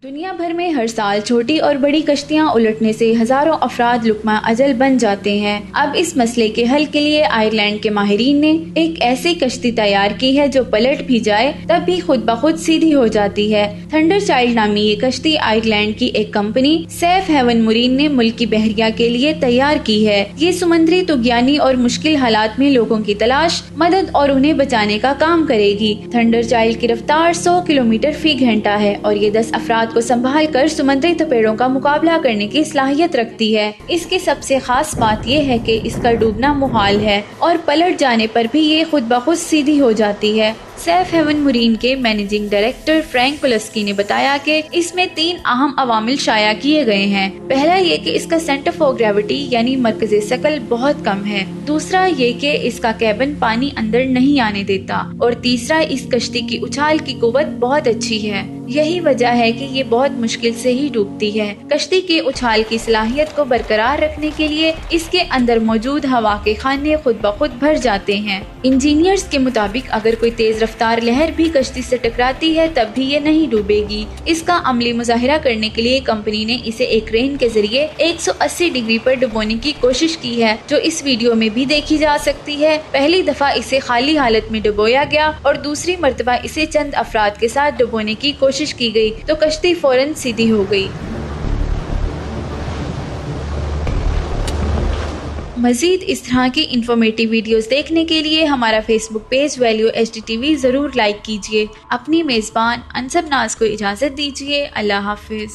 दुनिया भर में हर साल छोटी और बड़ी कश्तियां उलटने से हजारों अफराद लुकमा अजल बन जाते हैं। अब इस मसले के हल के लिए आयरलैंड के माहिरीन ने एक ऐसी कश्ती तैयार की है जो पलट भी जाए तब भी खुद ब खुद सीधी हो जाती है। थंडर चाइल्ड नामी ये कश्ती आयरलैंड की एक कंपनी सेफ हेवन मुरीन ने मुल्की बहरिया के लिए तैयार की है। ये समुद्री तुगयानी और मुश्किल हालात में लोगों की तलाश, मदद और उन्हें बचाने का काम करेगी। थंडर चाइल्ड की रफ्तार 100 किलोमीटर फी घंटा है और ये 10 अफराद को संभाल कर समुद्री तपेड़ों का मुकाबला करने की सलाहियत रखती है। इसकी सबसे खास बात यह है कि इसका डूबना मुहाल है और पलट जाने पर भी ये खुद ब खुद सीधी हो जाती है। सेफ हेवन मुरीन के मैनेजिंग डायरेक्टर फ्रैंक पोलस्की ने बताया कि इसमें 3 अहम अवामिल शाया किए गए हैं। पहला ये कि इसका सेंटर फॉर ग्रेविटी यानी मरकज़े सकल बहुत कम है। दूसरा ये कि इसका कैबिन पानी अंदर नहीं आने देता और तीसरा इस कश्ती की उछाल की कुव्वत बहुत अच्छी है। यही वजह है कि ये बहुत मुश्किल से ही डूबती है। कश्ती के उछाल की सलाहियत को बरकरार रखने के लिए इसके अंदर मौजूद हवा के खाने खुद ब खुद भर जाते हैं। इंजीनियर्स के मुताबिक अगर कोई तेज रफ्तार लहर भी कश्ती से टकराती है तब भी ये नहीं डूबेगी। इसका अमली मुजाहिरा करने के लिए कंपनी ने इसे एक क्रेन के जरिए 180 डिग्री पर डुबोने की कोशिश की है, जो इस वीडियो में भी देखी जा सकती है। पहली दफा इसे खाली हालत में डुबोया गया और दूसरी मर्तबा इसे चंद अफराद के साथ डुबोने की कोशिश की गई तो कश्ती फौरन सीधी हो गई। मजीद इस तरह की इंफॉर्मेटिव वीडियोस देखने के लिए हमारा फेसबुक पेज वैल्यू HDTV जरूर लाइक कीजिए। अपनी मेज़बान अनसब नाज को इजाज़त दीजिए। अल्लाह हाफिज।